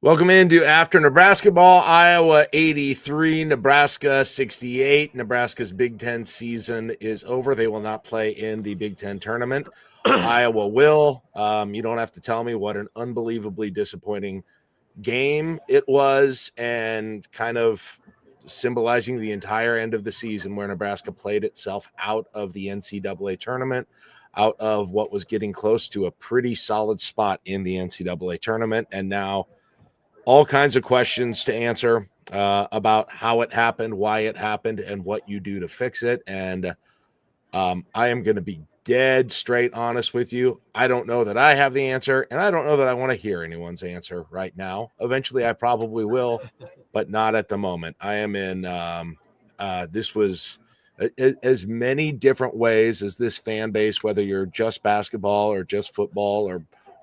Welcome into After Nebrasketball. Iowa 83, Nebraska 68. Nebraska's Big Ten season is over. They will not play in the Big Ten tournament. Iowa will. You don't have to tell me what an unbelievably disappointing game it was, and kind of symbolizing the entire end of the season where Nebraska played itself out of the NCAA tournament, out of what was getting close to a pretty solid spot in the NCAA tournament, and now all kinds of questions to answer about how it happened, why it happened, and what you do to fix it. And I am going to be dead straight honest with you. I don't know that I have the answer, and I don't know that I want to hear anyone's answer right now. Eventually, I probably will, but not at the moment. I am in this was as many different ways as this fan base, whether you're just basketball or just football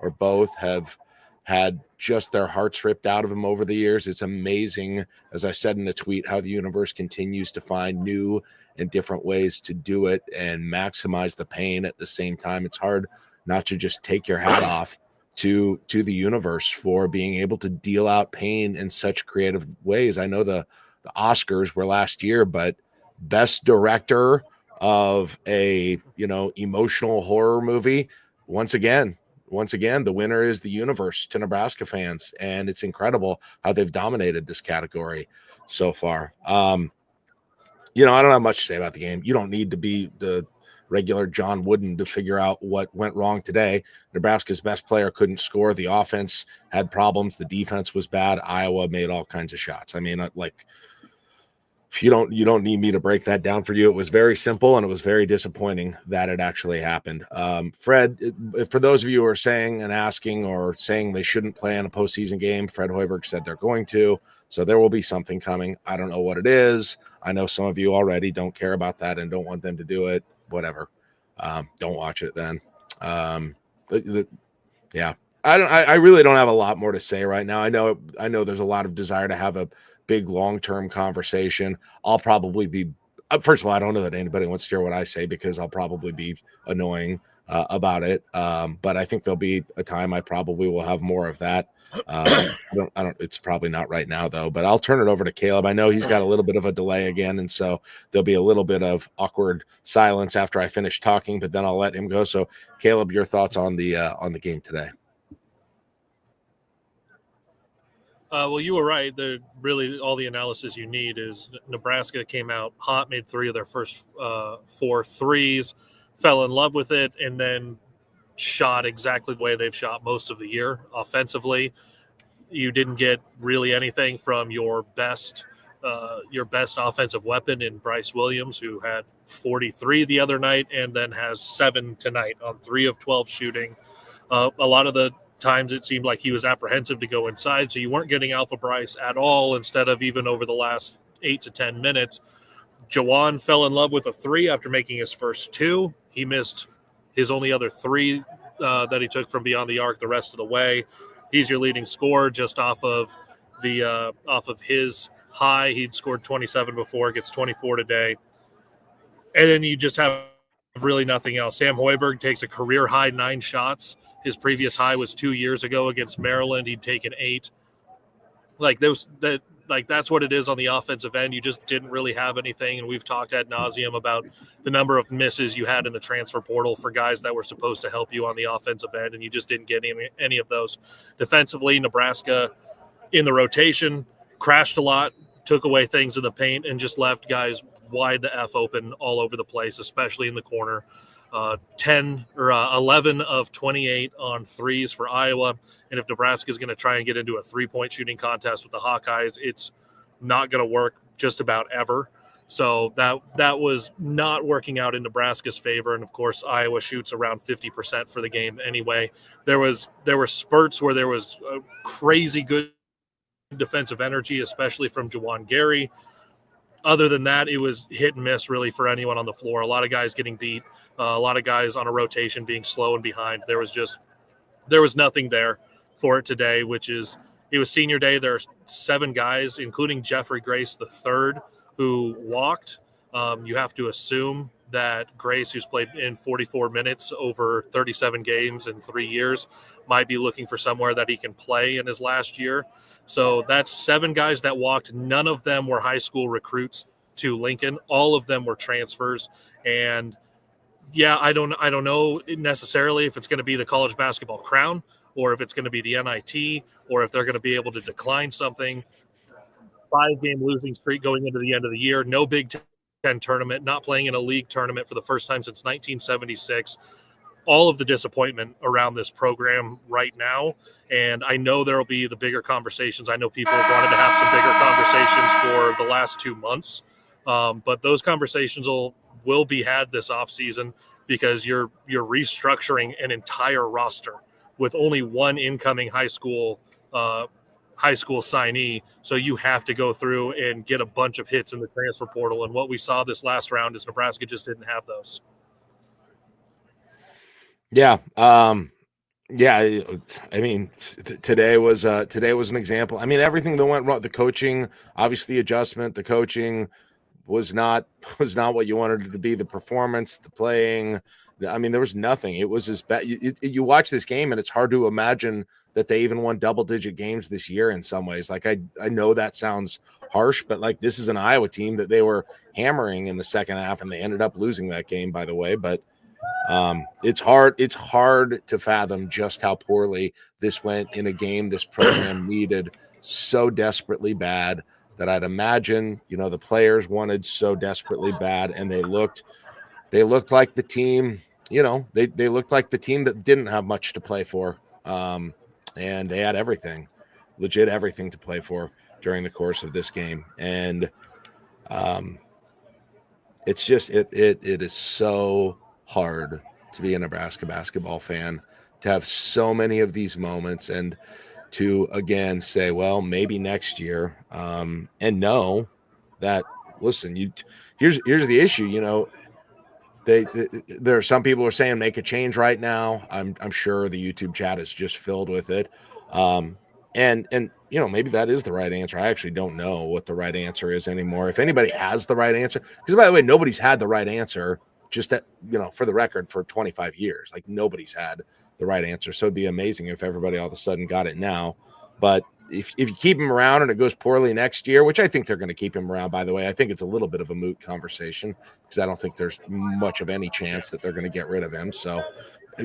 or both, have had just their hearts ripped out of them over the years. It's amazing, as I said in the tweet, how the universe continues to find new and different ways to do it and maximize the pain at the same time. It's hard not to just take your hat off to the universe for being able to deal out pain in such creative ways. I know the Oscars were last year, but best director of a emotional horror movie, once again, the winner is the universe to Nebraska fans, and it's incredible how they've dominated this category so far. I don't have much to say about the game. You don't need to be the regular John Wooden to figure out what went wrong today. Nebraska's best player couldn't score. The offense had problems. The defense was bad. Iowa made all kinds of shots. I mean, you don't need me to break that down for you. It was very simple, and it was very disappointing that it actually happened. Fred, for those of you who are saying and asking or saying they shouldn't play in a postseason game, Fred Hoiberg said they're going to, so there will be something coming. I don't know what it is. I know some of you already don't care about that and don't want them to do it. Whatever. Don't watch it then. Yeah. I really don't have a lot more to say right now. I know there's a lot of desire to have a big long-term conversation. I'll probably be first of all, I don't know that anybody wants to hear what I say because I'll probably be annoying about it. But I think there'll be a time I probably will have more of that. I don't it's probably not right now though, but I'll turn it over to Caleb. I know he's got a little bit of a delay again, and so there'll be a little bit of awkward silence after I finish talking, but then I'll let him go. So Caleb, your thoughts on the game today? Well, you were right. Really, all the analysis you need is Nebraska came out hot, made 3 of their first 4 threes, fell in love with it, and then shot exactly the way they've shot most of the year offensively. You didn't get really anything from your best offensive weapon in Bryce Williams, who had 43 the other night and then has 7 tonight on 3 of 12 shooting. A lot of the times it seemed like he was apprehensive to go inside, so you weren't getting Alpha Bryce at all. Instead of even over the last 8 to 10 minutes, Jawan fell in love with a 3 after making his first 2. He missed his only other 3 that he took from beyond the arc the rest of the way. He's your leading scorer just off of his high. He'd scored 27 before, gets 24 today. And then you just have really nothing else. Sam Hoiberg takes a career high 9 shots. His previous high was 2 years ago against Maryland. He'd taken 8. That's what it is on the offensive end. You just didn't really have anything, and we've talked ad nauseum about the number of misses you had in the transfer portal for guys that were supposed to help you on the offensive end, and you just didn't get any of those. Defensively, Nebraska in the rotation crashed a lot, took away things in the paint, and just left guys wide the F open all over the place, especially in the corner. 11 of 28 on threes for Iowa. And if Nebraska is going to try and get into a 3-point shooting contest with the Hawkeyes, it's not going to work just about ever. So that was not working out in Nebraska's favor. And of course, Iowa shoots around 50% for the game anyway. There were spurts where there was a crazy good defensive energy, especially from Jawan Gary. Other than that, it was hit and miss really for anyone on the floor. A lot of guys getting beat, a lot of guys on a rotation being slow and behind. There was nothing there for it today, it was senior day. There are 7 guys, including Jeffrey Grace III, who walked. You have to assume that Grace, who's played in 44 minutes over 37 games in 3 years, might be looking for somewhere that he can play in his last year. So that's 7 guys that walked. None of them were high school recruits to Lincoln. All of them were transfers. And yeah, I don't know necessarily if it's going to be the college basketball crown or if it's going to be the NIT or if they're going to be able to decline something. 5-game losing streak going into the end of the year. No Big Ten tournament, not playing in a league tournament for the first time since 1976. All of the disappointment around this program right now. And I know there will be the bigger conversations. I know people have wanted to have some bigger conversations for the last 2 months. But those conversations will be had this offseason because you're restructuring an entire roster with only one incoming high school signee. So you have to go through and get a bunch of hits in the transfer portal. And what we saw this last round is Nebraska just didn't have those. Yeah. Yeah. I mean, today was an example. I mean, everything that went wrong, the coaching, obviously the adjustment, the coaching was not what you wanted it to be. The performance, the playing, I mean, there was nothing. It was as bad. You watch this game and it's hard to imagine that they even won double-digit games this year in some ways. Like I know that sounds harsh, but like this is an Iowa team that they were hammering in the second half, and they ended up losing that game, by the way. But it's hard to fathom just how poorly this went in a game this program needed so desperately bad, that I'd imagine, the players wanted so desperately bad, and they looked like the team, they looked like the team that didn't have much to play for. And they had everything, legit everything to play for during the course of this game. And it's just, it is so hard to be a Nebraska basketball fan, to have so many of these moments, and to again say, well, maybe next year, and know that, listen, here's the issue. There are some people who are saying make a change right now. I'm sure the YouTube chat is just filled with it. And maybe that is the right answer. I actually don't know what the right answer is anymore. If anybody has the right answer, because by the way, nobody's had the right answer, just that, for the record, for 25 years. Like, nobody's had the right answer. So it'd be amazing if everybody all of a sudden got it now. But if you keep him around and it goes poorly next year, which I think they're going to keep him around, by the way, I think it's a little bit of a moot conversation, because I don't think there's much of any chance that they're going to get rid of him. So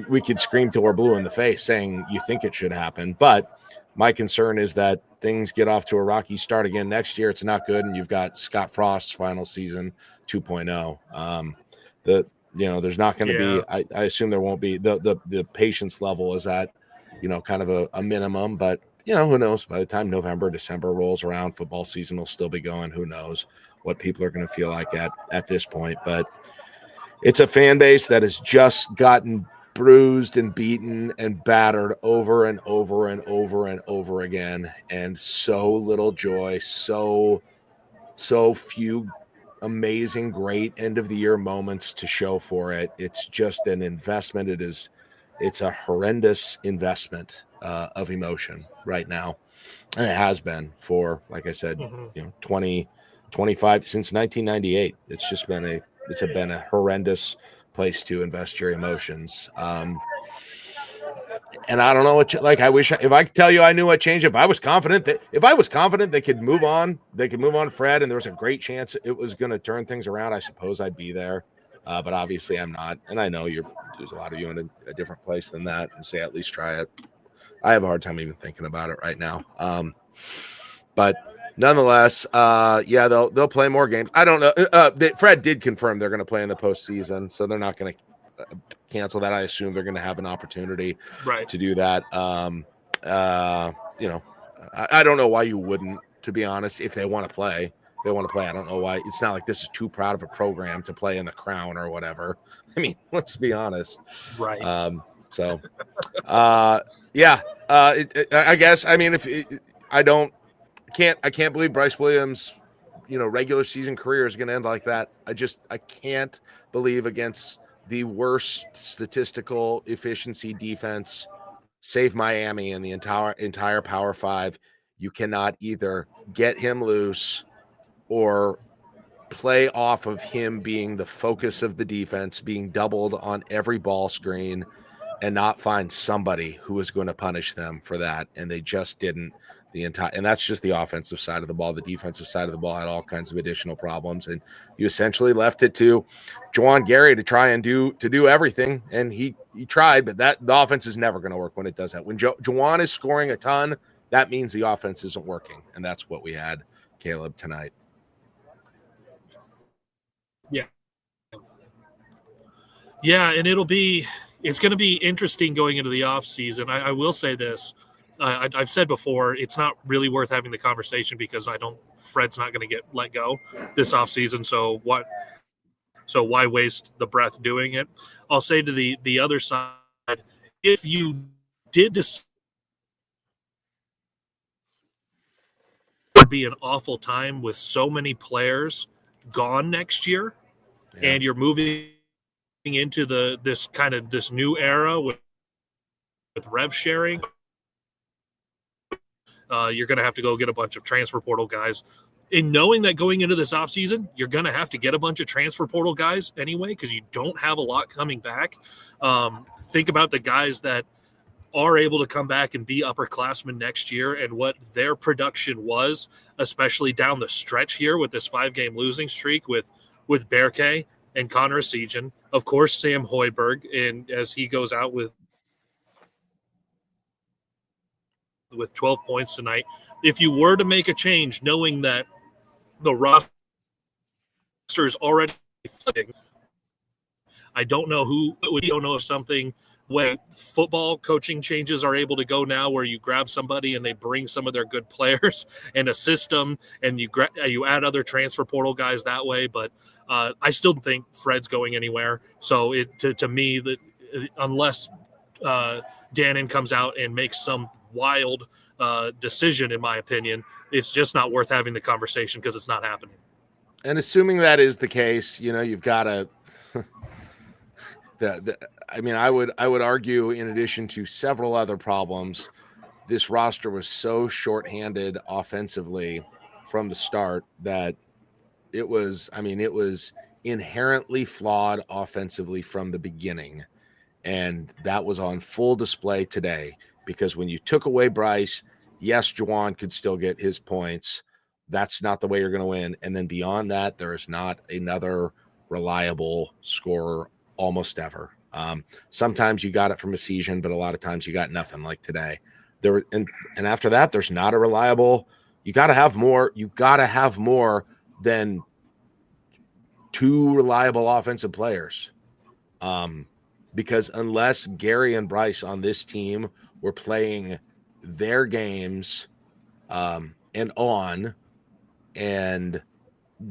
we could scream till we're blue in the face saying you think it should happen. But my concern is that things get off to a rocky start again next year. It's not good. And you've got Scott Frost's final season 2.0. There's not going to be, I assume there won't be, the patience level is at, kind of a minimum, but who knows? By the time November, December rolls around, football season will still be going. Who knows what people are going to feel like at this point? But it's a fan base that has just gotten bruised and beaten and battered over and over and over and over again, and so little joy, so few amazing, great end of the year moments to show for it. It's just an investment. It's a horrendous investment of emotion right now. And it has been for, like I said, 20, 25, since 1998. It's been a horrendous place to invest your emotions. And I don't know I wish, if I could tell you I knew what changed, if I was confident they could move on, Fred, and there was a great chance it was going to turn things around, I suppose I'd be there. But obviously I'm not. And I know there's a lot of you in a different place than that, and say at least try it. I have a hard time even thinking about it right now. But nonetheless, they'll play more games. I don't know. Fred did confirm they're going to play in the postseason, so they're not going to cancel that. I assume they're going to have an opportunity to do that. I don't know why you wouldn't, to be honest, if they want to play. They want to play. I don't know why. It's not like this is too proud of a program to play in the Crown or whatever. I mean, let's be honest. Right. I guess, I mean, I can't believe Bryce Williams, regular season career is going to end like that. I can't believe, against the worst statistical efficiency defense, save Miami in the entire Power 5, you cannot either get him loose or play off of him being the focus of the defense, being doubled on every ball screen, and not find somebody who was going to punish them for that. And they just didn't and that's just the offensive side of the ball. The defensive side of the ball had all kinds of additional problems. And you essentially left it to Juwan Gary to try and do everything. And he tried, but the offense is never going to work when it does that. When Juwan is scoring a ton, that means the offense isn't working. And that's what we had, Caleb, tonight. Yeah. Yeah, and it's going to be interesting going into the offseason. I will say this. I've said before, it's not really worth having the conversation because Fred's not going to get let go this offseason. So why waste the breath doing it? I'll say to the other side, if you did decide it would be an awful time with so many players gone next year, and you're moving into this new era with rev sharing. You're going to have to go get a bunch of transfer portal guys. In knowing that going into this offseason, you're going to have to get a bunch of transfer portal guys anyway because you don't have a lot coming back. Think about the guys that are able to come back and be upperclassmen next year and what their production was, especially down the stretch here with this 5-game losing streak with Berke and Connor Esigian. Of course, Sam Hoiberg, and as he goes out with 12 points tonight. If you were to make a change, knowing that the roster is already flipping, I don't know who it would. Don't know if something when football coaching changes are able to go now, where you grab somebody and they bring some of their good players and a system, and you add other transfer portal guys that way. But I still think Fred's going anywhere. So to me, that unless Dannon comes out and makes some wild decision, in my opinion, it's just not worth having the conversation because it's not happening. And assuming that is the case, you've got to I would argue, in addition to several other problems, this roster was so shorthanded offensively from the start that it was inherently flawed offensively from the beginning. And that was on full display today, because when you took away Bryce, yes, Juwan could still get his points. That's not the way you're going to win. And then beyond that, there is not another reliable scorer almost ever. Sometimes you got it from Esigian, but a lot of times you got nothing, like today. And after that, there's not a reliable. You got to have more. You got to have more than two reliable offensive players. Because unless Gary and Bryce on this team were playing their games and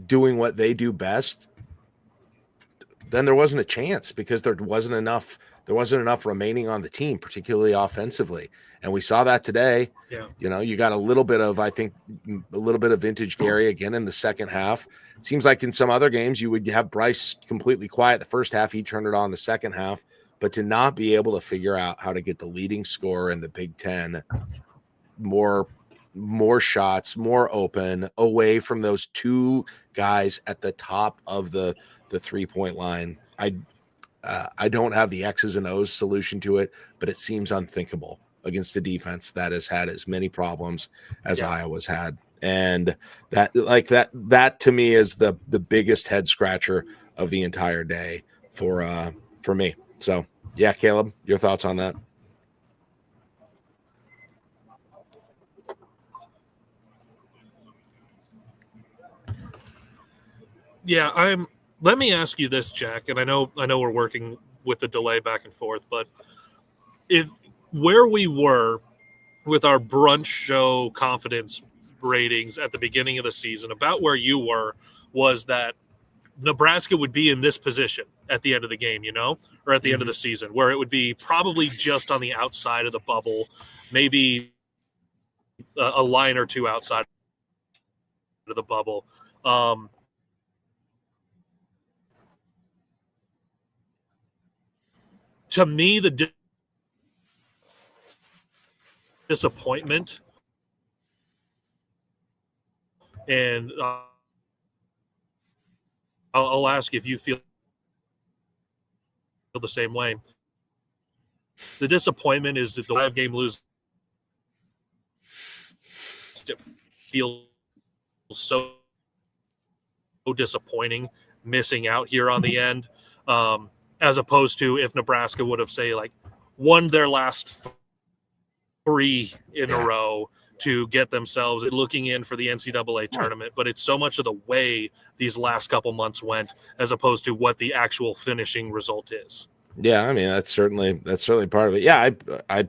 doing what they do best, then there wasn't a chance, because there wasn't enough remaining on the team, particularly offensively. And we saw that today. Yeah. You got a little bit of vintage Gary again in the second half. It seems like in some other games you would have Bryce completely quiet the first half, he turned it on the second half. But to not be able to figure out how to get the leading scorer in the Big Ten more shots, more open, away from those two guys at the top of the 3-point line. I don't have the X's and O's solution to it, but it seems unthinkable against a defense that has had as many problems as Iowa's had. And that to me is the biggest head scratcher of the entire day for me. So yeah, Caleb, your thoughts on that? Yeah, let me ask you this, Jack, and I know we're working with the delay back and forth, but if where we were with our brunch show confidence ratings at the beginning of the season, about where you were, was that Nebraska would be in this position at the end of the game, or at the end of the season, where it would be probably just on the outside of the bubble, maybe a line or two outside of the bubble. To me, the disappointment and I'll ask if you feel the same way. The disappointment is that the 5-game lose feels so disappointing, missing out here on the end, as opposed to if Nebraska would have, say, like won their last 3 in a row to get themselves looking in for the NCAA tournament. But it's so much of the way these last couple months went as opposed to what the actual finishing result is. Yeah, I mean, that's certainly part of it. Yeah, I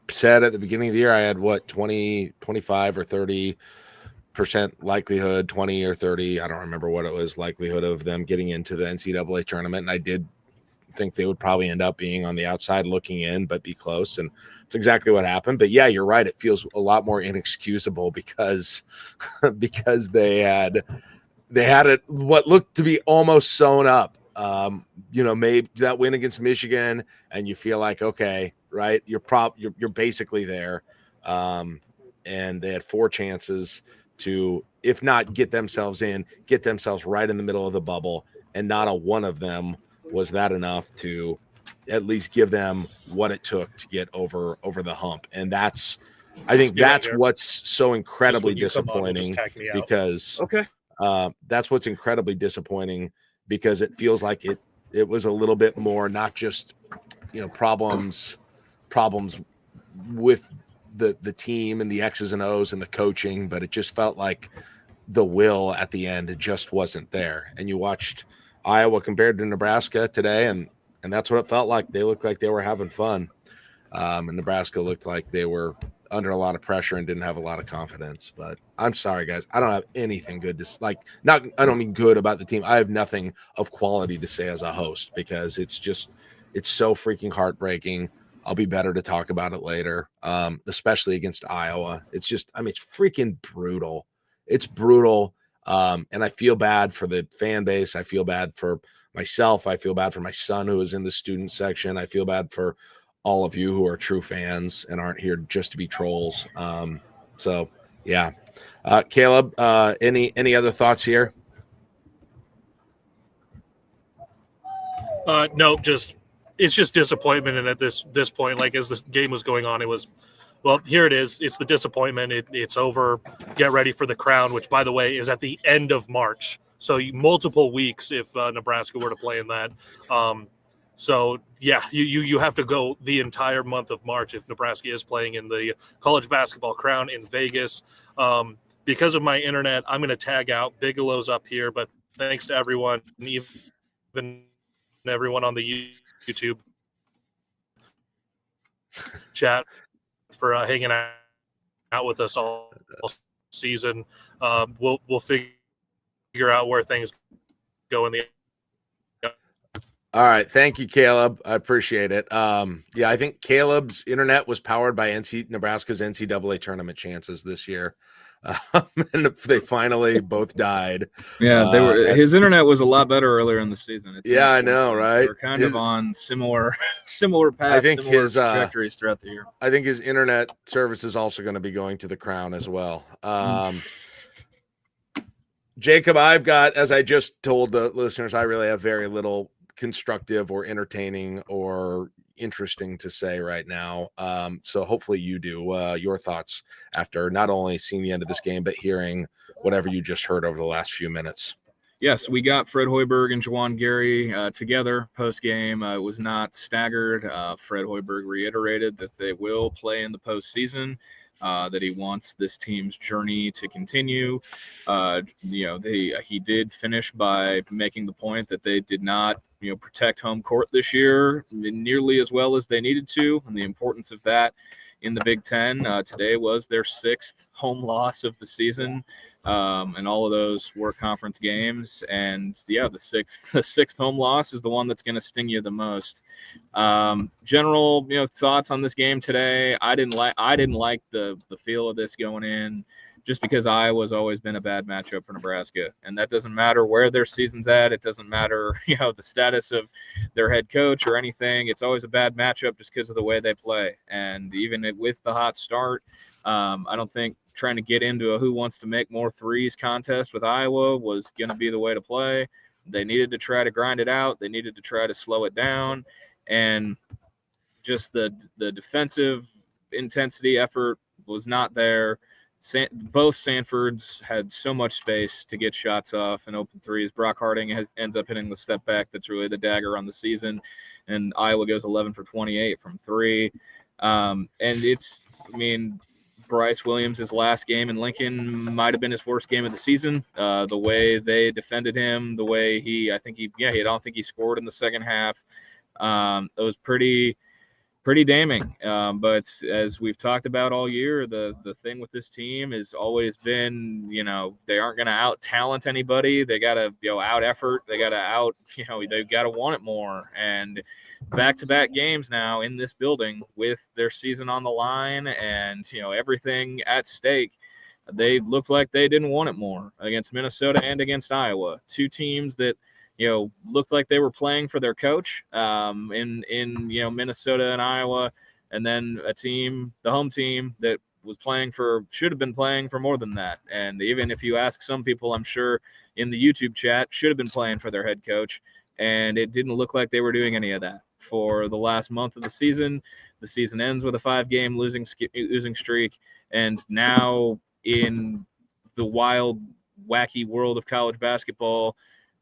said at the beginning of the year I had 25 or 30% likelihood, 20 or 30, I don't remember what it was, likelihood of them getting into the NCAA tournament. And I did think they would probably end up being on the outside looking in, but be close. And it's exactly what happened. But yeah, you're right. It feels a lot more inexcusable because they had it what looked to be almost sewn up. Maybe that win against Michigan, and you feel like, okay, right, you're basically there. And they had 4 chances to, if not get themselves in, get themselves right in the middle of the bubble, and not a one of them was that enough to at least give them what it took to get over the hump. And that's what's so incredibly disappointing, because that's what's incredibly disappointing, because it feels like it was a little bit more, not just, problems with the team and the X's and O's and the coaching, but it just felt like the will at the end, it just wasn't there. And you watched Iowa compared to Nebraska today, and that's what it felt like. They looked like they were having fun. And Nebraska looked like they were under a lot of pressure and didn't have a lot of confidence. But I'm sorry, guys. I don't have anything good to I don't mean good about the team. I have nothing of quality to say as a host, because it's so freaking heartbreaking. I'll be better to talk about it later, especially against Iowa. It's freaking brutal. It's brutal. And I feel bad for the fan base. I feel bad for myself. I feel bad for my son, who is in the student section. I feel bad for all of you who are true fans and aren't here just to be trolls. So yeah. Caleb, any other thoughts here? No, it's just disappointment. And at this point, like as this game was going on, it was, well, here it is. It's the disappointment. It's over. Get ready for the crown, which, by the way, is at the end of March. So multiple weeks if Nebraska were to play in that. So yeah, you have to go the entire month of March if Nebraska is playing in the college basketball crown in Vegas. Because of my internet, I'm going to tag out. Bigelow's up here, but thanks to everyone, even everyone on the YouTube chat for hanging out with us all season. We'll figure out where things go in the. All right. Thank you, Caleb. I appreciate it. Yeah, I think Caleb's internet was powered by Nebraska's NCAA tournament chances this year. And they finally both died. Yeah, his internet was a lot better earlier in the season. I know, right? They're kind of on similar paths, I think his trajectories throughout the year. I think his internet service is also going to be going to the crown as well. Jacob, I've got, as I just told the listeners, I really have very little constructive or entertaining or interesting to say right now. So hopefully you do. Your thoughts after not only seeing the end of this game, but hearing whatever you just heard over the last few minutes. Yes, we got Fred Hoiberg and Juwan Gary together post-game. It was not staggered. Fred Hoiberg reiterated that they will play in the postseason, that he wants this team's journey to continue. He did finish by making the point that they did not, protect home court this year nearly as well as they needed to, and the importance of that in the Big Ten. Today was their 6th home loss of the season. And all of those were conference games, and the sixth home loss is the one that's going to sting you the most. General, thoughts on this game today. I didn't like the feel of this going in, just because Iowa's always been a bad matchup for Nebraska, and that doesn't matter where their season's at. It doesn't matter, the status of their head coach or anything. It's always a bad matchup just because of the way they play, and even with the hot start, I don't think trying to get into a who wants to make more threes contest with Iowa was going to be the way to play. They needed to try to grind it out. They needed to try to slow it down, and just the defensive intensity effort was not there. Both Sanfords had so much space to get shots off and open threes. Brock Harding ends up hitting the step back that's really the dagger on the season, and Iowa goes 11 for 28 from three. And it's, I mean, Bryce Williams' last game in Lincoln might have been his worst game of the season. The way they defended him, the way I don't think he scored in the second half. It was pretty damning. But as we've talked about all year, the thing with this team has always been, they aren't going to out talent anybody. They got to out effort. They got to they've got to want it more. And back-to-back games now in this building with their season on the line and everything at stake, they looked like they didn't want it more against Minnesota and against Iowa, two teams that looked like they were playing for their coach in Minnesota and Iowa, and then the home team that should have been playing for more than that. And even if you ask some people, I'm sure in the YouTube chat, should have been playing for their head coach, and it didn't look like they were doing any of that for the last month of the season. The season ends with a 5-game losing streak, and now in the wild, wacky world of college basketball,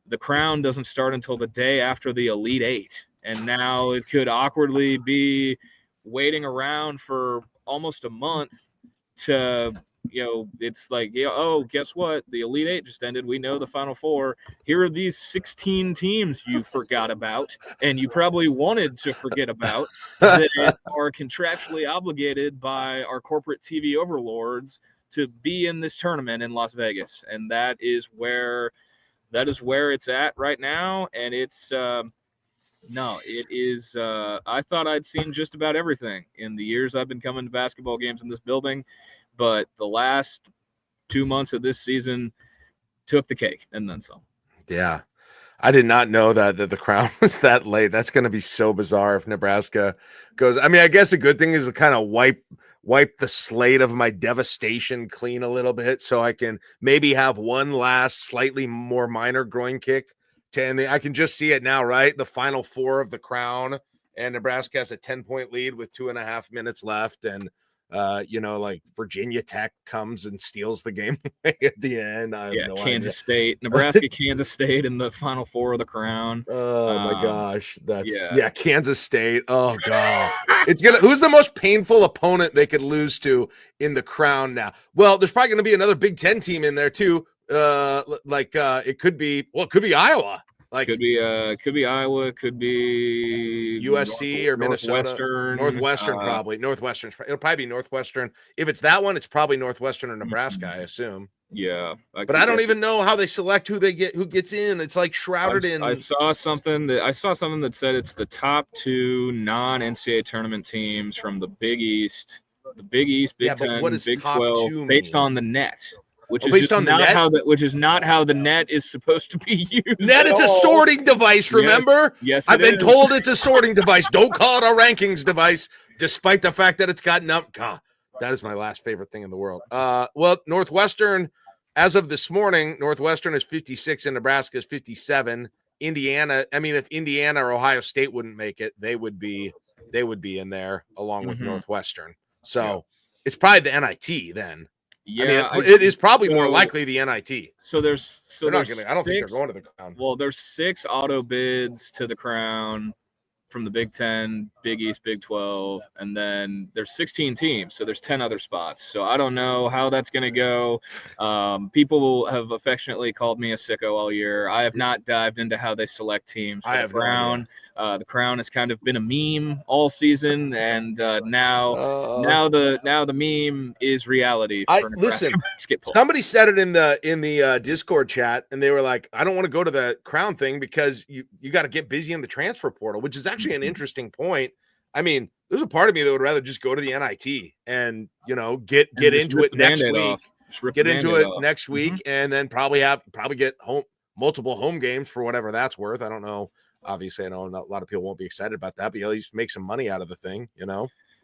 the crown doesn't start until the day after the Elite Eight. And now it could awkwardly be waiting around for almost a month to, it's like, oh, guess what? The Elite Eight just ended. We know the Final Four. Here are these 16 teams you forgot about, and you probably wanted to forget about, that are contractually obligated by our corporate TV overlords to be in this tournament in Las Vegas. And that is where it's at right now. And it's I thought I'd seen just about everything in the years I've been coming to basketball games in this building, but the last 2 months of this season took the cake and then some. Yeah. I did not know that the crown was that late. That's going to be so bizarre if Nebraska goes. I mean, I guess a good thing is to kind of wipe the slate of my devastation clean a little bit, so I can maybe have one last slightly more minor groin kick to end. I can just see it now, right? The Final Four of the crown, and Nebraska has a 10-point lead with 2.5 minutes left, and like Virginia Tech comes and steals the game at the end. Kansas State, Nebraska, Kansas State in the Final Four of the crown. Oh my gosh, Kansas State. Oh god, who's the most painful opponent they could lose to in the crown now? Well, there's probably going to be another Big Ten team in there too. It could be Iowa. Could be Iowa, could be USC or Minnesota. Northwestern probably. It'll probably be Northwestern. If it's that one, it's probably Northwestern or Nebraska, I assume. Yeah, but I don't even know how they select who gets in. It's like shrouded in. I saw something that said it's the top 2 non-NCAA tournament teams from the Big East, Big 10, Big 12, based on the net. Which is not how the net is supposed to be used. Net is a sorting device, remember? Yes, I've been told it's a sorting device. Don't call it a rankings device, despite the fact that it's got God, that is my last favorite thing in the world. Well, Northwestern, as of this morning, Northwestern is 56 and Nebraska is 57. Indiana, if Indiana or Ohio State wouldn't make it, they would be in there along with Northwestern. So it's probably the NIT then. Yeah, it is probably more likely the NIT. I don't think they're going to the crown. Well, there's 6 auto bids to the crown from the Big 10, Big East, Big 12, and then there's 16 teams, so there's 10 other spots. So I don't know how that's going to go. People have affectionately called me a sicko all year. I have not dived into how they select teams for the crown. The crown has kind of been a meme all season, and now the meme is reality for Nebraska basketball. Somebody said it in the Discord chat, and they were like, "I don't want to go to the crown thing because you got to get busy in the transfer portal," which is actually an interesting point. I mean, there's a part of me that would rather just go to the NIT and get into it next week. Get into it next week, and then probably get multiple home games for whatever that's worth. I don't know. Obviously, I know a lot of people won't be excited about that, but at least make some money out of the thing,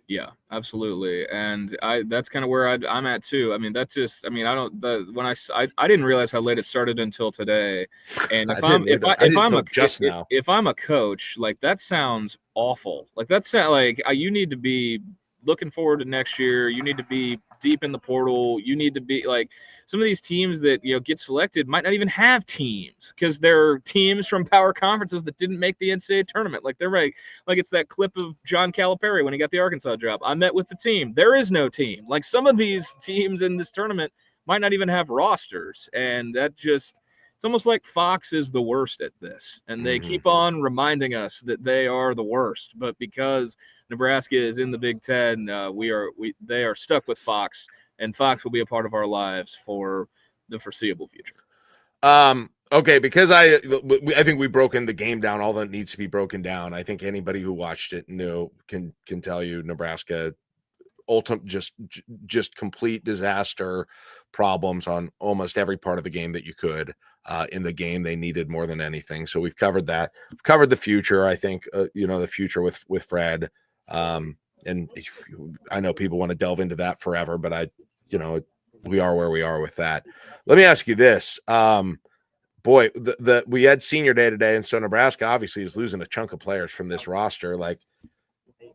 Yeah, absolutely. And that's kind of where I'm at too. I mean, that just, I mean, I don't, I didn't realize how late it started until today. And I didn't either. I didn't until just now. If I'm a coach, like that sounds awful. Like that's like you need to be looking forward to next year. You need to be deep in the portal. You need to be like some of these teams that get selected might not even have teams because they're teams from power conferences that didn't make the NCAA tournament. Like they're like it's that clip of John Calipari when he got the Arkansas job. I met with the team. There is no team. Like some of these teams in this tournament might not even have rosters, and that just. It's almost like Fox is the worst at this, and they keep on reminding us that they are the worst. But because Nebraska is in the Big Ten, they are stuck with Fox, and Fox will be a part of our lives for the foreseeable future. Okay, because I think we've broken the game down all that needs to be broken down. I think anybody who watched it can tell you Nebraska ultimate just complete disaster, problems on almost every part of the game that you could. In the game they needed more than anything. So we've covered that. We've covered the future. I think the future with Fred. And I know people want to delve into that forever, but we are where we are with that. Let me ask you this. Boy, we had senior day today, and so Nebraska obviously is losing a chunk of players from this roster. Like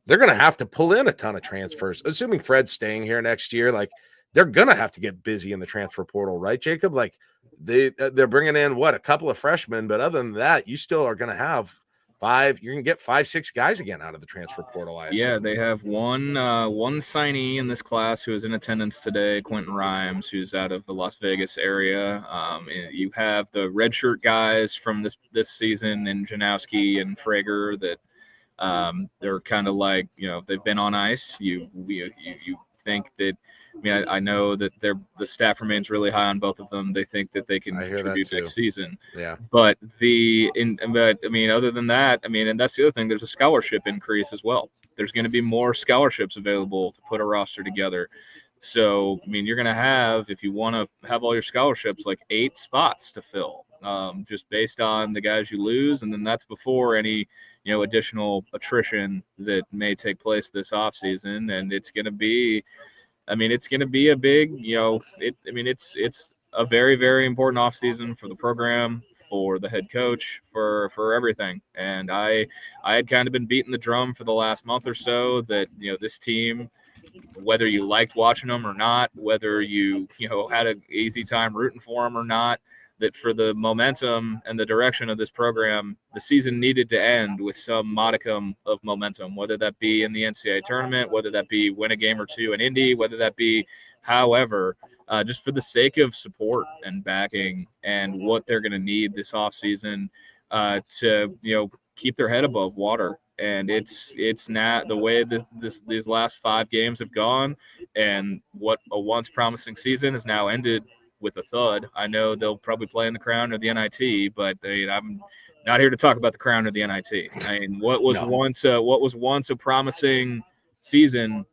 they're going to have to pull in a ton of transfers, assuming Fred's staying here next year. Like they're going to have to get busy in the transfer portal, right, Jacob? Like they're bringing in a couple of freshmen, but other than that, you still are going to have you're going to get 5-6 guys again out of the transfer portal. Yeah, they have one signee in this class who is in attendance today, Quentin Rhymes, who's out of the Las Vegas area. You have the redshirt guys from this season in Janowski and Frager that they're kind of like, they've been on ice. You think that, I know that the staff remains really high on both of them. They think that they can contribute next season. Yeah. But other than that, and that's the other thing, there's a scholarship increase as well. There's going to be more scholarships available to put a roster together. So, you're going to have, if you want to have all your scholarships, like 8 spots to fill, just based on the guys you lose. And then that's before any, additional attrition that may take place this offseason. And it's going to be, it's going to be a big, it's a very, very important offseason for the program, for the head coach, for everything. And I had kind of been beating the drum for the last month or so that, this team, whether you liked watching them or not, whether you had an easy time rooting for them or not, that for the momentum and the direction of this program, the season needed to end with some modicum of momentum, whether that be in the NCAA tournament, whether that be win a game or two in Indy, whether that be however, just for the sake of support and backing and what they're going to need this offseason to, keep their head above water. And it's not the way these last 5 games have gone, and what a once promising season has now ended with a thud. I know they'll probably play in the Crown or the NIT, but I'm not here to talk about the Crown or the NIT. What was once a promising season,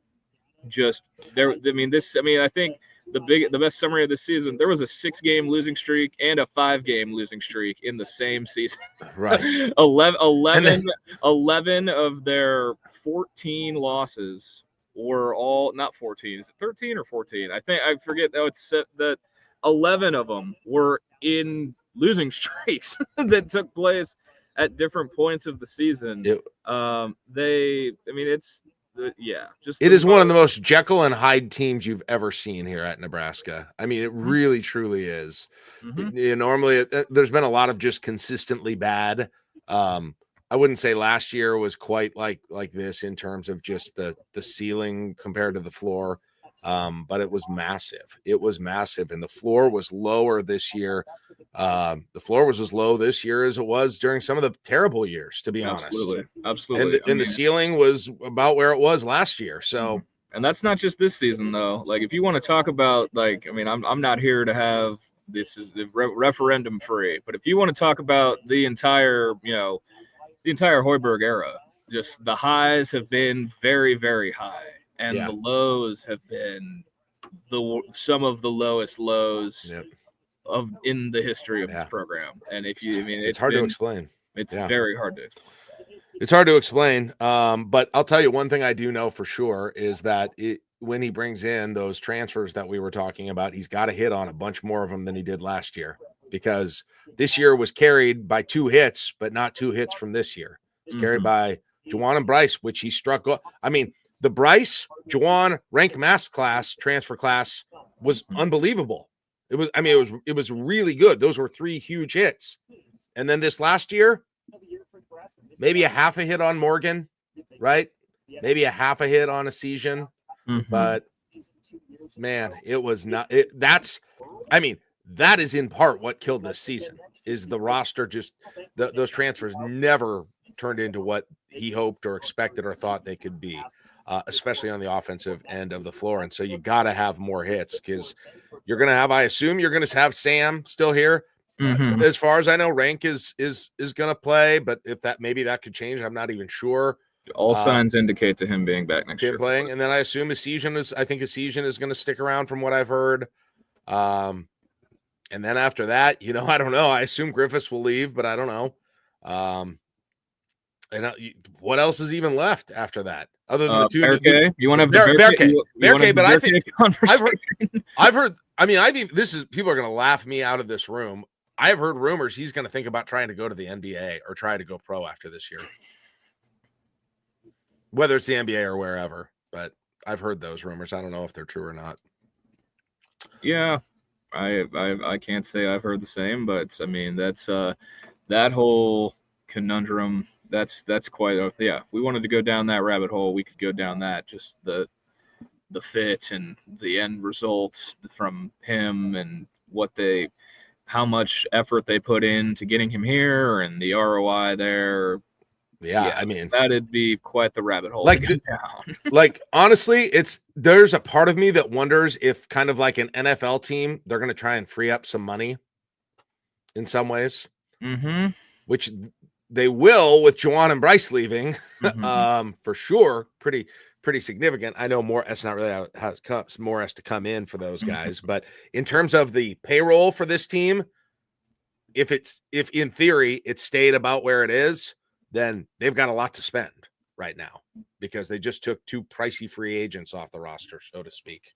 just there. I think the best summary of this season, there was a 6-game losing streak and a 5-game losing streak in the same season. Right. 11 of their 14 losses were all not 14. Is it 13 or 14? I forget. No, it's that 11 of them were in losing streaks that took place at different points of the season. It is one of the most Jekyll and Hyde teams you've ever seen here at Nebraska. It really, truly is. Normally, there's been a lot of just consistently bad. I wouldn't say last year was quite like this in terms of just the ceiling compared to the floor. But it was massive. And the floor was lower this year. The floor was as low this year as it was during some of the terrible years, to be honest. Absolutely. And the ceiling was about where it was last year. So, and that's not just this season, though. Like, if you want to talk about, I'm not here to have this is the referendum free, but if you want to talk about the entire Hoiberg era, just the highs have been very, very high. And the lows have been some of the lowest lows in the history of this program. And if you, it's hard to explain. It's very hard to explain. It's hard to explain. But I'll tell you one thing I do know for sure is that when he brings in those transfers that we were talking about, he's got to hit on a bunch more of them than he did last year, because this year was carried by 2 hits, but not 2 hits from this year. It's carried by Juwan and Bryce, which he struck. I mean, the Bryce, Juwan, rank mass class, transfer class was unbelievable. It was really good. Those were 3 huge hits. And then this last year, maybe a half a hit on Morgan, right? Maybe a half a hit on a season. But man, it was not it. That is in part what killed this season, is the roster. Just those transfers never turned into what he hoped or expected or thought they could be, especially on the offensive end of the floor. And so you got to have more hits, because you're going to have, I assume you're going to have Sam still here. As far as I know, Rank is going to play, but if that, maybe that could change. I'm not even sure. All signs indicate to him being back next year. Playing, and then I assume Essien is going to stick around from what I've heard. And then after that, I don't know. I assume Griffiths will leave, but I don't know. What else is even left after that? Other than the 2. Berke. You want to have the Berke, but I think conversation? I've heard. People are going to laugh me out of this room. I've heard rumors he's going to think about trying to go to the NBA or try to go pro after this year, whether it's the NBA or wherever. But I've heard those rumors. I don't know if they're true or not. Yeah, I can't say I've heard the same, but I mean, that's that whole conundrum. That's quite a, yeah. If we wanted to go down that rabbit hole, we could go down that. Just the fit and the end results from him, and how much effort they put into getting him here, and the ROI there. Yeah, I mean, that'd be quite the rabbit hole. Like, honestly, there's a part of me that wonders if, kind of like an NFL team, they're going to try and free up some money in some ways, which they will with Juwan and Bryce leaving, for sure. Pretty significant. I know more. That's not really how it comes. More has to come in for those guys, but in terms of the payroll for this team, if in theory it stayed about where it is, then they've got a lot to spend right now, because they just took 2 pricey free agents off the roster, so to speak.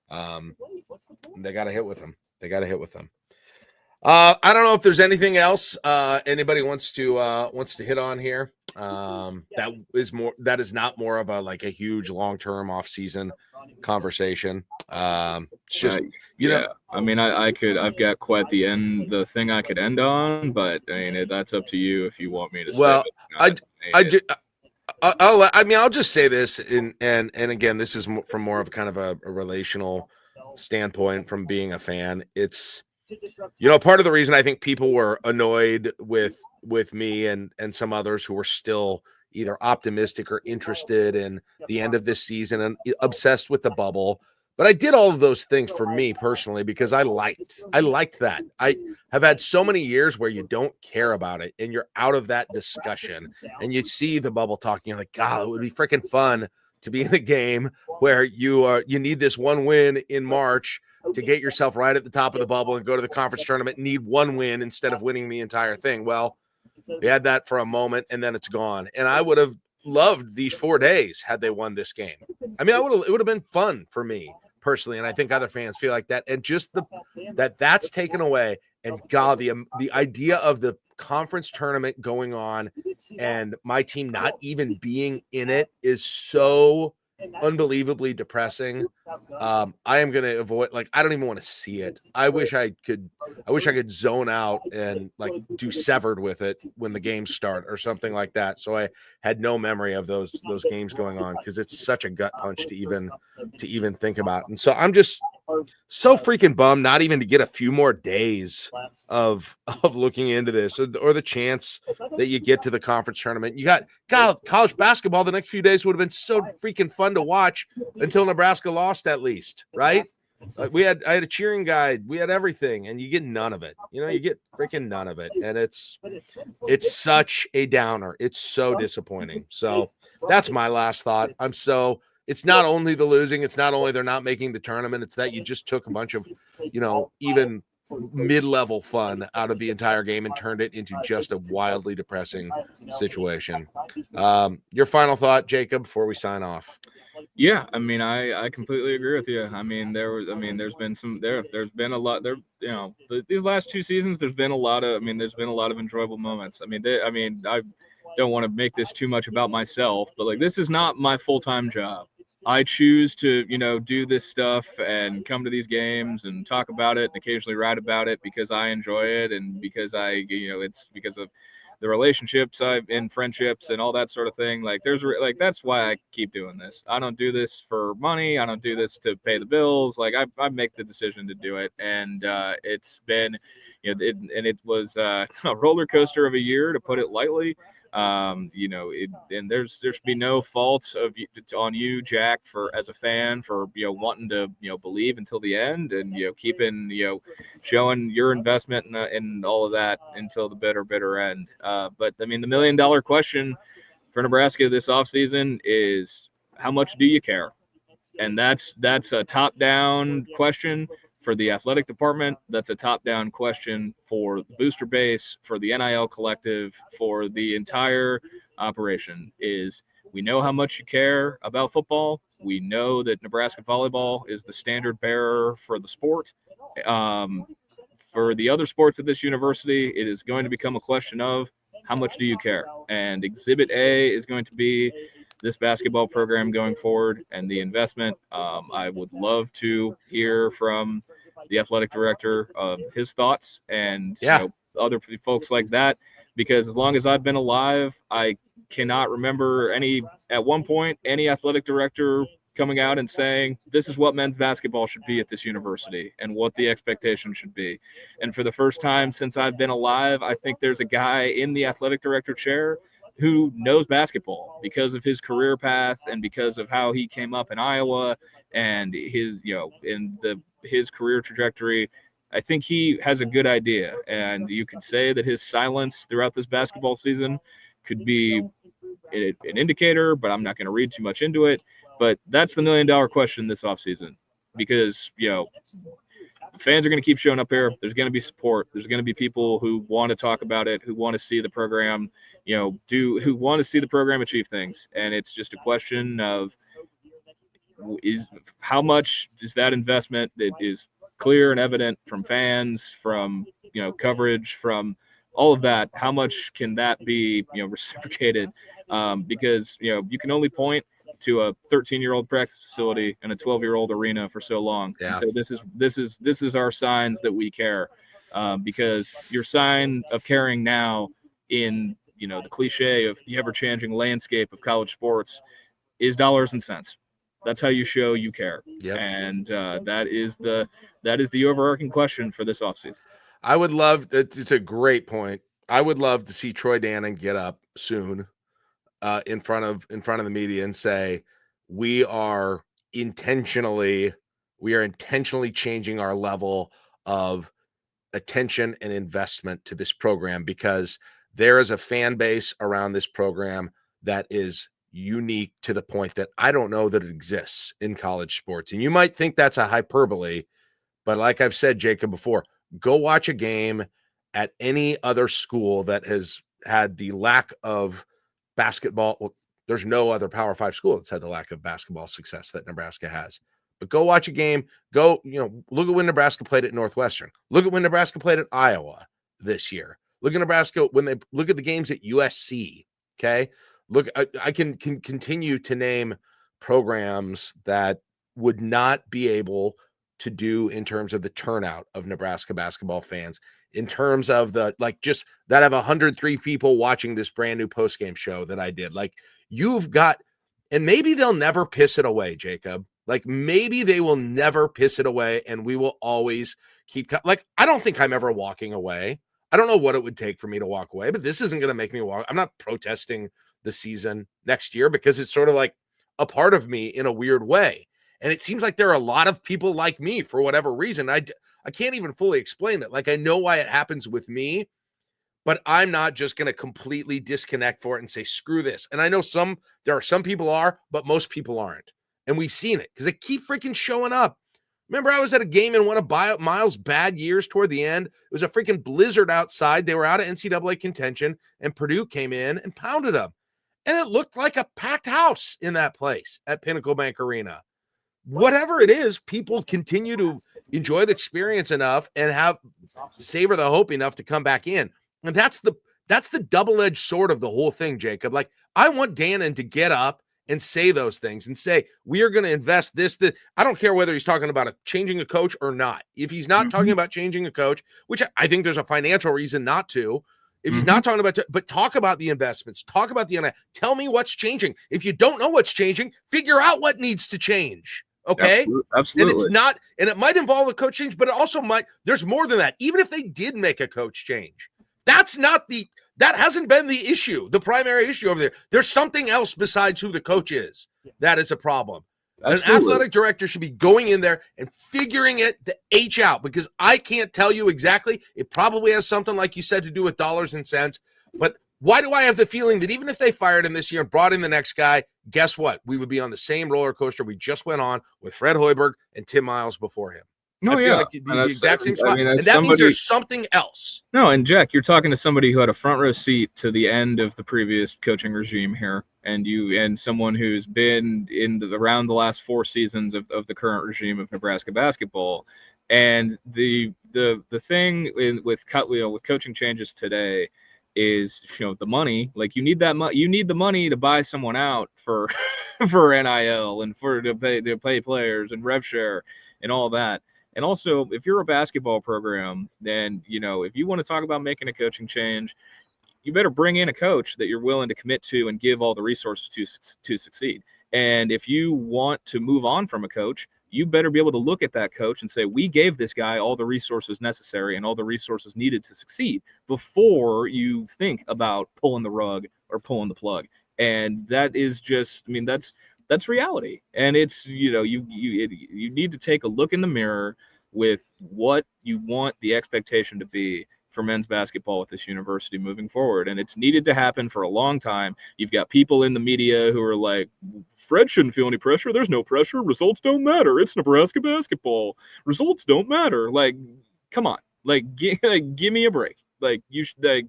They got to hit with them. I don't know if there's anything else anybody wants to hit on here. That is not more of a huge long-term off-season conversation. It's just I mean, I've got quite the thing I could end on, but I mean, that's up to you if you want me to. Well, I'll just say this, and again, this is from more of kind of a relational standpoint from being a fan. It's, part of the reason I think people were annoyed with me and some others who were still either optimistic or interested in the end of this season and obsessed with the bubble. But I did all of those things for me personally, because I liked that. I have had so many years where you don't care about it and you're out of that discussion, and you see the bubble talking. You're like, God, it would be freaking fun to be in a game where you need this one win in March to get yourself right at the top of the bubble and go to the conference tournament, need one win instead of winning the entire thing. Well, we had that for a moment, and then it's gone. And I would have loved these 4 days had they won this game. I mean, it would have been fun for me personally, and I think other fans feel like that. And just that's taken away. And God, the idea of the conference tournament going on and my team not even being in it is so unbelievably depressing. I am going to avoid, I don't even want to see it. I wish I could zone out and do Severed with it when the games start or something like that. So I had no memory of those games going on, because it's such a gut punch to even think about. And so I'm just so freaking bummed not even to get a few more days of looking into this, or the chance that you get to the conference tournament. You got college basketball. The next few days would have been so freaking fun to watch until Nebraska lost, at least, right? I had a cheering guide. We had everything, and you get none of it. You get freaking none of it, and it's such a downer. It's so disappointing. So that's my last thought. It's not only the losing. It's not only they're not making the tournament. It's that you just took a bunch of, even mid-level fun out of the entire game and turned it into just a wildly depressing situation. Your final thought, Jacob, before we sign off? Yeah, I mean, I completely agree with you. I mean, there's been a lot there. These last 2 seasons, there's been a lot of enjoyable moments. I don't want to make this too much about myself, but like, this is not my full-time job. I choose to, do this stuff and come to these games and talk about it and occasionally write about it because I enjoy it and because it's because of the relationships and friendships and all that sort of thing. Like, that's why I keep doing this. I don't do this for money. I don't do this to pay the bills. Like, I make the decision to do it, and it's been, it was a roller coaster of a year, to put it lightly. And there should be no fault on you, Jack, for as a fan, for wanting to believe until the end, and keeping showing your investment in all of that until the bitter end. But I mean, the $1 million question for Nebraska this offseason is, how much do you care? And that's a top-down question for the athletic department. That's a top-down question for the booster base, for the NIL collective, for the entire operation. Is, we know how much you care about football. We know that Nebraska volleyball is the standard bearer for the sport. For the other sports at this university, it is going to become a question of, how much do you care? And Exhibit A is going to be this basketball program going forward and the investment. I would love to hear from the athletic director his thoughts and other folks like that, because as long as I've been alive, I cannot remember at one point any athletic director coming out and saying, this is what men's basketball should be at this university and what the expectation should be. And for the first time since I've been alive, I think there's a guy in the athletic director chair who knows basketball because of his career path and because of how he came up in Iowa and his career trajectory. I think he has a good idea, and you could say that his silence throughout this basketball season could be an indicator, but I'm not going to read too much into it. But that's the $1 million question this offseason, because fans are going to keep showing up here. There's going to be support. There's going to be people who want to talk about it, who want to see the program, who want to see the program achieve things. And it's just a question of, how much is that investment that is clear and evident from fans, from coverage, from all of that, how much can that be reciprocated? Because you can only point to a 13-year-old practice facility and a 12-year-old arena for so long. Yeah. And so this is our signs that we care, because your sign of caring now in the cliche of the ever-changing landscape of college sports is dollars and cents. That's how you show you care. Yep. And that is the overarching question for this offseason. I would love, it's a great point. I would love to see Troy Dannon get up soon in front of the media and say, we are intentionally changing our level of attention and investment to this program, because there is a fan base around this program that is unique to the point that I don't know that it exists in college sports. And you might think that's a hyperbole, but like I've said, Jacob, before, go watch a game at any other school that has had the lack of basketball. Well, there's no other Power 5 school that's had the lack of basketball success that Nebraska has. But go watch a game. Go, look at when Nebraska played at Northwestern. Look at when Nebraska played at Iowa this year. Look at Nebraska when they look at the games at USC. Okay. Look, I can continue to name programs that would not be able to do in terms of the turnout of Nebraska basketball fans, in terms of just that I have 103 people watching this brand new postgame show that I did. Like, you've got, and maybe they'll never piss it away, Jacob. Like, maybe they will never piss it away and we will always keep, I don't think I'm ever walking away. I don't know what it would take for me to walk away, but this isn't going to make me walk. I'm not protesting the season next year because it's sort of like a part of me in a weird way. And it seems like there are a lot of people like me for whatever reason. I can't even fully explain it. Like, I know why it happens with me, but I'm not just going to completely disconnect for it and say, screw this. And I know there are some people are, but most people aren't. And we've seen it because they keep freaking showing up. Remember, I was at a game in one of Miles' bad years toward the end. It was a freaking blizzard outside. They were out of NCAA contention, and Purdue came in and pounded them. And it looked like a packed house in that place at Pinnacle Bank Arena. Whatever it is, people continue to enjoy the experience enough and have savor the hope enough to come back in. And that's the double-edged sword of the whole thing, Jacob. Like, I want Dannon to get up and say those things and say, we are going to invest this. I don't care whether he's talking about changing a coach or not. If he's not talking about changing a coach, which I think there's a financial reason not to, if he's not talking about, but talk about the investments, talk about tell me what's changing. If you don't know what's changing, figure out what needs to change. Okay. Absolutely. And it's not, and it might involve a coach change, but it also might, there's more than that. Even if they did make a coach change, that hasn't been the issue, the primary issue over there. There's something else besides who the coach is that is a problem. Absolutely. An athletic director should be going in there and figuring it the H out, because I can't tell you exactly. It probably has something, like you said, to do with dollars and cents. But why do I have the feeling that even if they fired him this year and brought in the next guy, guess what? We would be on the same roller coaster we just went on with Fred Hoiberg and Tim Miles before him. No, yeah. Like it'd be the exact same spot. And that means there's something else. No, and Jack, you're talking to somebody who had a front row seat to the end of the previous coaching regime here, and someone who's been around the last 4 seasons of the current regime of Nebraska basketball. And the thing with coaching changes today is, the money. Like, you need the money to buy someone out for NIL and to pay players and rev share and all that. And also, if you're a basketball program, then, if you want to talk about making a coaching change, you better bring in a coach that you're willing to commit to and give all the resources to succeed. And if you want to move on from a coach, you better be able to look at that coach and say, we gave this guy all the resources necessary and all the resources needed to succeed before you think about pulling the rug or pulling the plug. And that is just, that's reality. And it's, you need to take a look in the mirror with what you want the expectation to be for men's basketball with this university moving forward. And it's needed to happen for a long time. You've got people in the media who are like, Fred shouldn't feel any pressure. There's no pressure. Results don't matter. It's Nebraska basketball. Results don't matter. Like, come on. Like, give me a break. Like, you should, the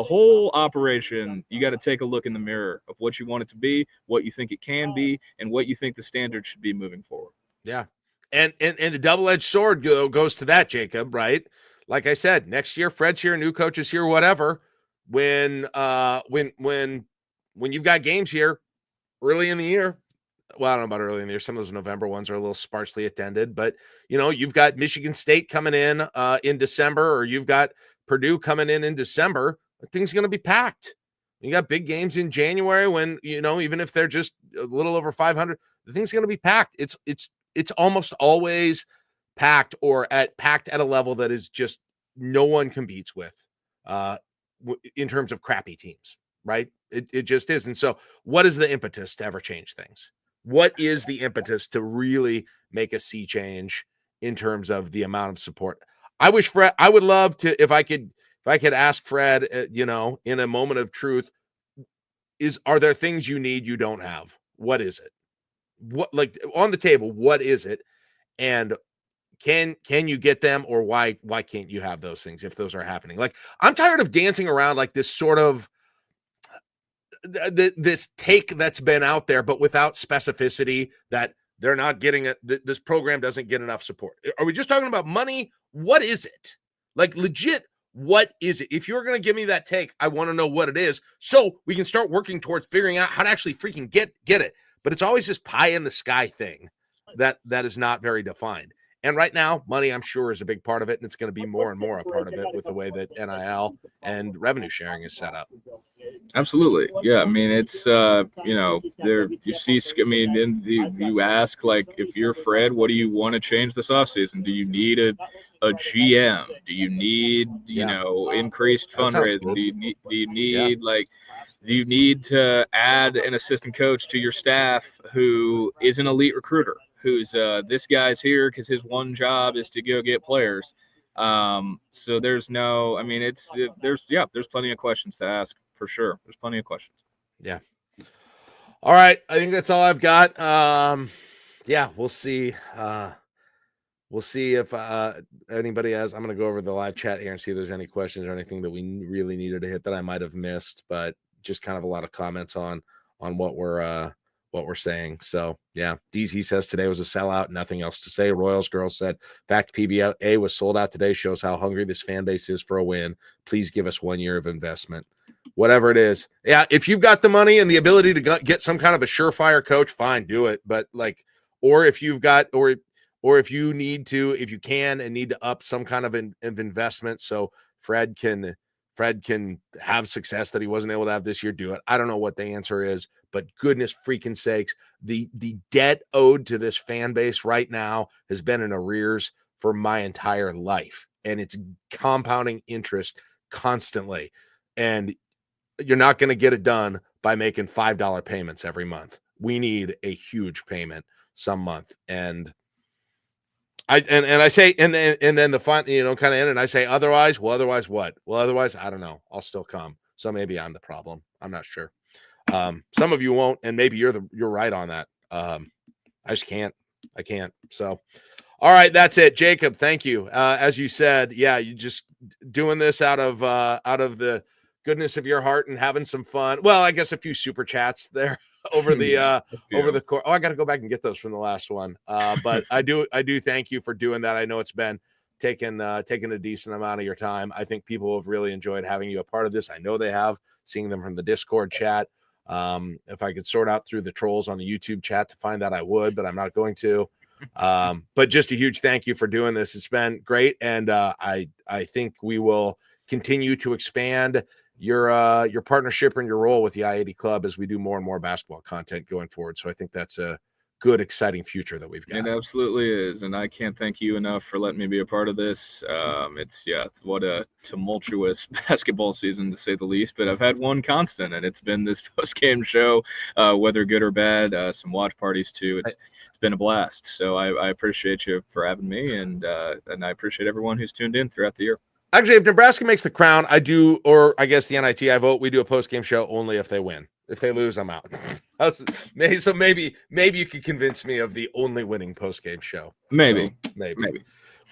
whole operation, you got to take a look in the mirror of what you want it to be, what you think it can be, and what you think the standard should be moving forward. Yeah. And the double-edged sword goes to that, Jacob, right? Like I said, next year, Fred's here, new coach is here, whatever. When you've got games here early in the year, well, I don't know about early in the year. Some of those November ones are a little sparsely attended, but you've got Michigan State coming in December, or you've got Purdue coming in December. The thing's going to be packed. You got big games in January when, even if they're just a little over 500, the thing's going to be packed. It's almost always packed packed at a level that is just no one competes with in terms of crappy teams, right? It just is. And so what is the impetus to ever change things? What is the impetus to really make a sea change in terms of the amount of support? I would love to, if I could ask Fred, in a moment of truth, are there things you need you don't have? What is it? What, like, on the table, what is it? And can you get them, or why can't you have those things if those are happening? Like, I'm tired of dancing around like this sort of this take that's been out there, but without specificity, that they're not getting it. This program doesn't get enough support. Are we just talking about money? What is it? Like, legit, what is it? If you're going to give me that take, I want to know what it is, so we can start working towards figuring out how to actually freaking get it. But it's always this pie in the sky thing that is not very defined. And right now, money, I'm sure, is a big part of it, and it's going to be more and more a part of it with the way that NIL and revenue sharing is set up. Absolutely. Yeah. It's, there you see, you ask, like, if you're Fred, what do you want to change this offseason? Do you need a GM? Do you need, increased fundraising? Do you need to add an assistant coach to your staff who is an elite recruiter, who's this guy's here because his one job is to go get players? So there's no, there's plenty of questions to ask, for sure. There's plenty of questions. Yeah. All right. I think that's all I've got. yeah, we'll see. We'll see if anybody has. I'm going to go over the live chat here and see if there's any questions or anything that we really needed to hit that I might have missed. But just kind of a lot of comments on what we're saying. So yeah, DZ says today was a sellout. Nothing else to say. Royals girl said, fact PBA was sold out today. Shows how hungry this fan base is for a win. Please give us 1 year of investment. Whatever it is. Yeah, if you've got the money and the ability to get some kind of a surefire coach, fine, do it. But like, or if you've got, or if you need to, if you can and need to up some kind of investment so Fred can have success that he wasn't able to have this year, do it. I don't know what the answer is, but goodness freaking sakes, the debt owed to this fan base right now has been in arrears for my entire life, and it's compounding interest constantly. And you're not going to get it done by making $5 payments every month. We need a huge payment some month. And I say, and then the fun, kind of end, and I say, otherwise what? Well, otherwise, I don't know. I'll still come. So maybe I'm the problem. I'm not sure. Some of you won't, and maybe you're right on that. I just can't. I can't. So, all right, that's it. Jacob, thank you. As you said, yeah, you just doing this out of the goodness of your heart and having some fun. Well, I guess a few super chats there over the over the course. Oh, I got to go back and get those from the last one. But I do thank you for doing that. I know it's been taking a decent amount of your time. I think people have really enjoyed having you a part of this. I know they have, seeing them from the Discord chat. If I could sort out through the trolls on the YouTube chat to find that, I would, but I'm not going to. But just a huge thank you for doing this. It's been great, and I think we will continue to expand your partnership and your role with the I-80 Club as we do more and more basketball content going forward. So I think that's a good, exciting future that we've got. It absolutely is, and I can't thank you enough for letting me be a part of this. What a tumultuous basketball season, to say the least, but I've had one constant, and it's been this post-game show, whether good or bad, some watch parties too. It's been a blast. So I appreciate you for having me, and I appreciate everyone who's tuned in throughout the year. Actually, if Nebraska makes the crown, I do, or I guess the NIT, I vote we do a post-game show only if they win. If they lose, I'm out. So maybe you could convince me of the only winning post-game show. Maybe.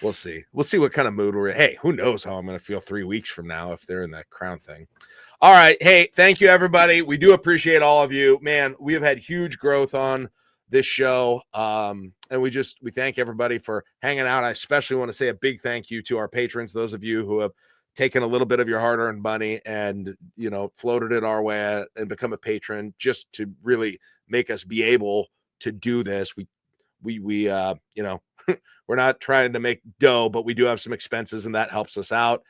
We'll see. We'll see what kind of mood we're in. Hey, who knows how I'm going to feel 3 weeks from now if they're in that crown thing. All right. Hey, thank you, everybody. We do appreciate all of you. Man, we have had huge growth on this show. And we thank everybody for hanging out. I especially want to say a big thank you to our patrons, those of you who have taken a little bit of your hard-earned money and, floated it our way and become a patron just to really make us be able to do this. We're not trying to make dough, but we do have some expenses, and that helps us out.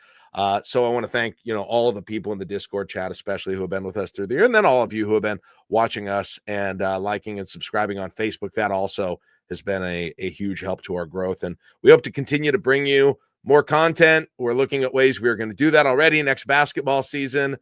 So I want to thank, all of the people in the Discord chat, especially who have been with us through the year, and then all of you who have been watching us and liking and subscribing on Facebook. That also has been a huge help to our growth, and we hope to continue to bring you more content. We're looking at ways we're going to do that already next basketball season.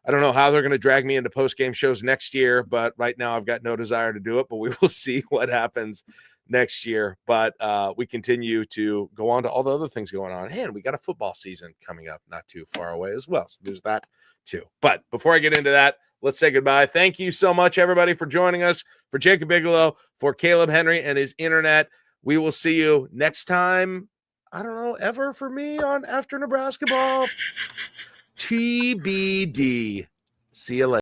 I don't know how they're going to drag me into post-game shows next year, but right now I've got no desire to do it, but we will see what happens next year. But we continue to go on to all the other things going on. And we got a football season coming up not too far away as well. So there's that too. But before I get into that, let's say goodbye. Thank you so much, everybody, for joining us. For Jacob Bigelow, for Caleb Henry and his internet. We will see you next time. I don't know, ever for me on After Nebraska Ball. TBD. See you later.